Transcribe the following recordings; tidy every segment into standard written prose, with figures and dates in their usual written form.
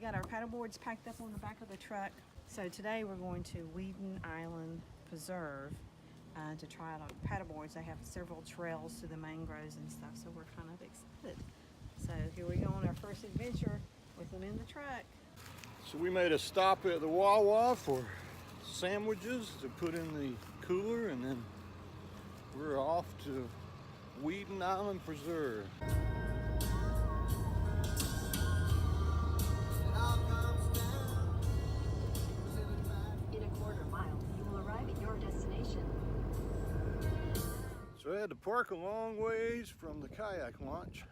got our paddle boards packed up on the back of the truck. So today we're going to Weedon Island Preserve to try out our paddle boards. They have several trails to the mangroves and stuff, so we're kind of excited. So here we go on our first adventure with them in the truck. So we made a stop at the Wawa for sandwiches to put in the cooler, and then we're off to Weedon Island Preserve. In a quarter mile, you will arrive at your destination. So I had to park a long ways from the kayak launch.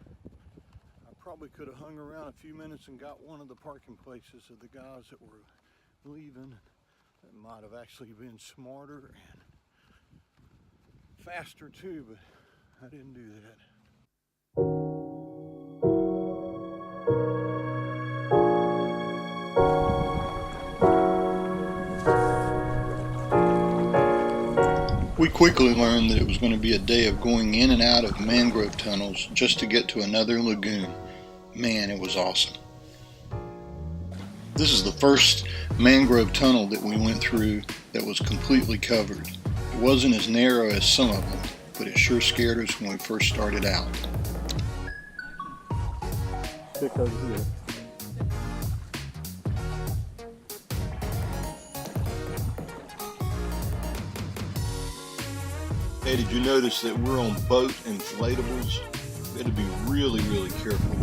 I probably could have hung around a few minutes and got one of the parking places of the guys that were leaving. That might have actually been smarter and faster too, but I didn't do that. We quickly learned that it was going to be a day of going in and out of mangrove tunnels just to get to another lagoon. Man, it was awesome. This is the first mangrove tunnel that we went through that was completely covered. It wasn't as narrow as some of them, but it sure scared us when we first started out. Stick over here. Hey, did you notice that we're on Bote Inflatables? We had to be really, really careful.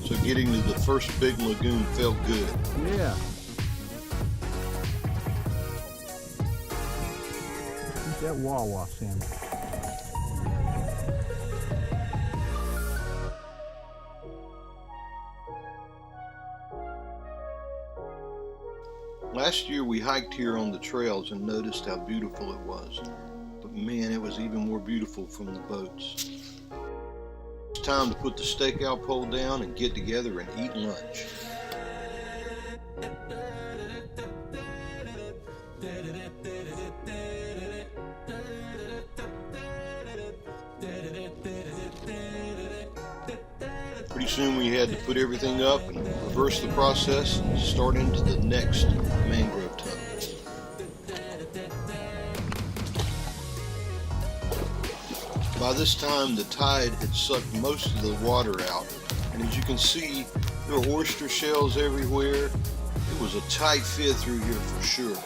So getting to the first big lagoon felt good. Yeah. Eat that Wawa sandwich. Last year we hiked here on the trails and noticed how beautiful it was. But man, it was even more beautiful from the boats. It's time to put the stakeout pole down and get together and eat lunch. Pretty soon we had to put everything up and reverse the process and start into the next mangrove tunnel. By this time, the tide had sucked most of the water out, and as you can see, there were oyster shells everywhere. It was a tight fit through here for sure.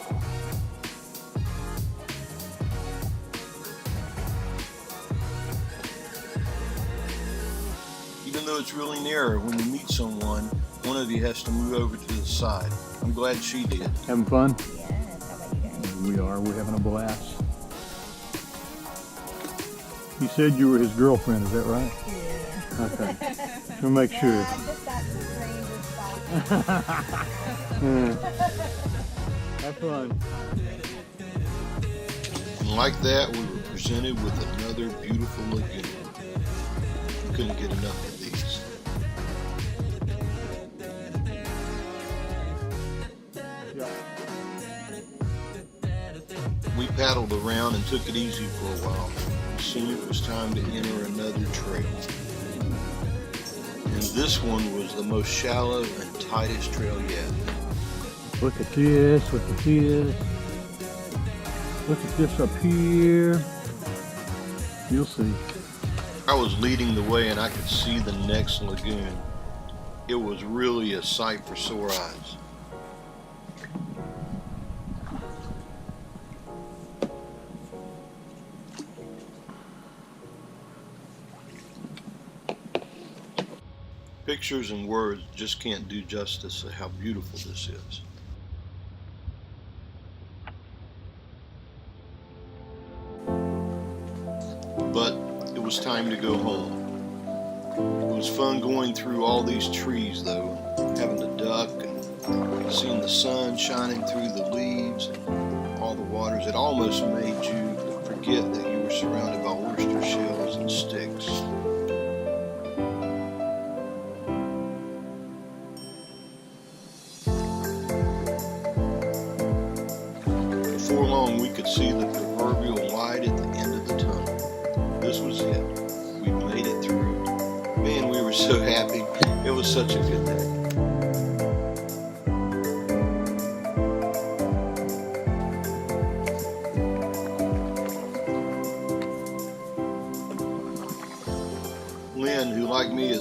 Even though it's really narrow, when you meet someone, one of you has to move over to the side. I'm glad she did. Having fun? Yes, how about you guys? We are. We're having a blast. You said you were his girlfriend, is that right? Yeah. Okay. We'll make sure. I just got some rain Have fun. And like that, we were presented with another beautiful lagoon. We couldn't get enough of these. We paddled around and took it easy for a while. Soon it was time to enter another trail. And this one was the most shallow and tightest trail yet. Look at this, look at this. Look at this up here. You'll see. I was leading the way and I could see the next lagoon. It was really a sight for sore eyes. Pictures and words just can't do justice to how beautiful this is. But it was time to go home. It was fun going through all these trees though, having to duck and seeing the sun shining through the leaves and all the waters. It almost made you forget that you were surrounded by oyster shells and sticks. Before long, we could see the proverbial light at the end of the tunnel. This was it. We made it through. Man, we were so happy. It was such a good day.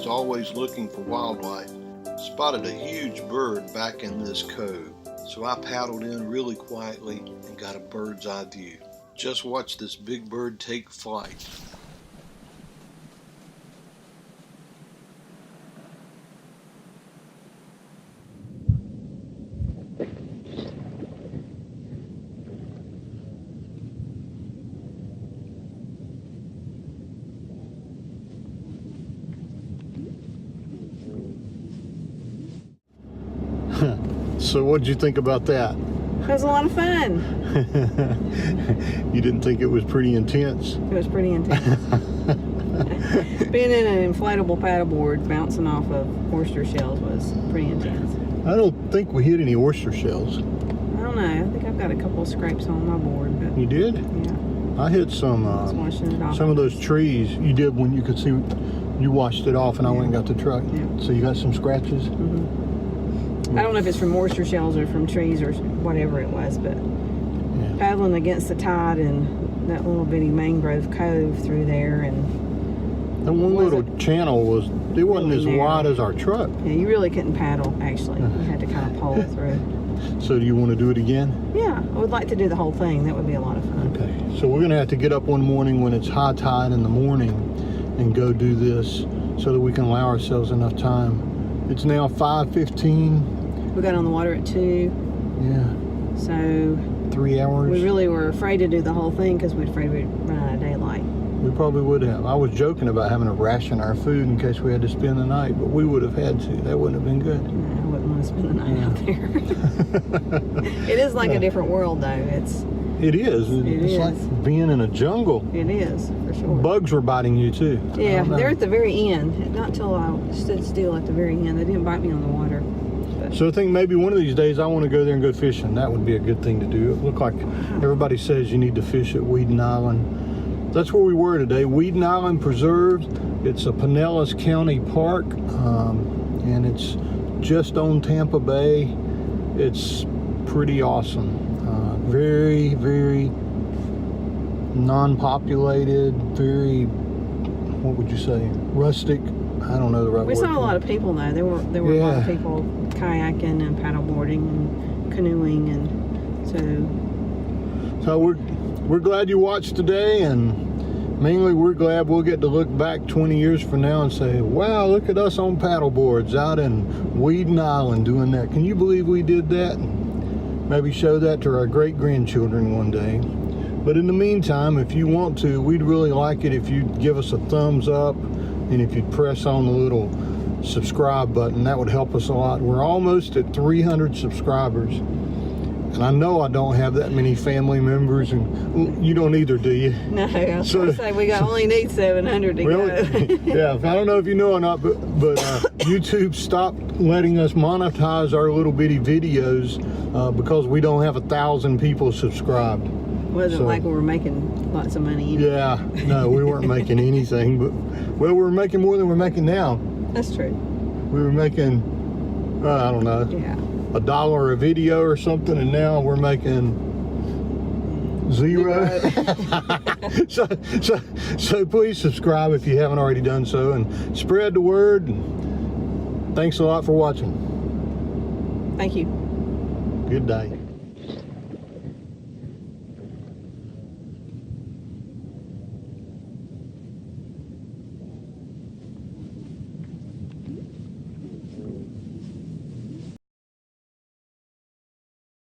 just always looking for wildlife, spotted a huge bird back in this cove. So I paddled in really quietly and got a bird's eye view. Just watch this big bird take flight. So what did you think about that? It was a lot of fun. You didn't think it was pretty intense? It was pretty intense. Being in an inflatable paddleboard bouncing off of oyster shells was pretty intense. I don't think we hit any oyster shells. I don't know. I think I've got a couple of scrapes on my board, but You did? yeah, I hit some washing it off. some of those trees. You did when you could see, you washed it off and I went and got the truck. Yeah. So you got some scratches? I don't know if it's from oyster shells or from trees or whatever it was, but Yeah. paddling against the tide in that little bitty mangrove cove through there, and That one Was little channel was, it wasn't really as narrow. wide as our truck. yeah, you really couldn't paddle, actually. You had to kind of pole through. So do you want to do it again? Yeah, I would like to do the whole thing. That would be a lot of fun. Okay, so we're gonna have to get up one morning when it's high tide in the morning and go do this so that we can allow ourselves enough time. It's now 5:15. We got on the water at 2, Yeah, so 3 hours. we really were afraid to do the whole thing because we're afraid we'd run out of daylight. We probably would have. I was joking about having to ration our food in case we had to spend the night, but we would have had to. That wouldn't have been good. No, I wouldn't want to spend the night out there. It is like a different world, though. It is. It's is. like being in a jungle. It is, for sure. Bugs were biting you too. I Yeah, don't know. they're at the very end. Not till I stood still at the very end. They didn't bite me on the water. But So I think maybe one of these days I want to go there and go fishing. That would be a good thing to do. It looked like everybody says you need to fish at Weedon Island. That's where we were today, Weedon Island Preserve. It's a Pinellas County Park, and it's just on Tampa Bay. It's pretty awesome. Very, very non-populated, very, what would you say, rustic? I don't know the right word. we saw a for lot it. of people, though. There were a lot of Yeah. people kayaking and paddleboarding and canoeing, and So we're glad you watched today, and mainly we're glad we'll get to look back 20 years from now and say, wow, look at us on paddle boards out in Weedon Island doing that. Can you believe we did that? Maybe show that to our great-grandchildren one day. But in the meantime, if you want to, we'd really like it if you'd give us a thumbs up and if you'd press on the little subscribe button. That would help us a lot. We're almost at 300 subscribers. And I know I don't have that many family members, and you don't either, do you? no, I was So- going to say we only need 700 to go. Yeah, I don't know if you know or not, but YouTube stopped letting us monetize our little bitty videos because we don't have 1,000 people subscribed. Wasn't So- like we were making lots of money either. Yeah, no, we weren't making anything, but well, we were making more than we're making now. That's true. We were making, I don't know, Yeah. $1 a video or something, and now we're making zero. so please subscribe if you haven't already done so, and spread the word. Thanks a lot for watching. Thank you. Good day.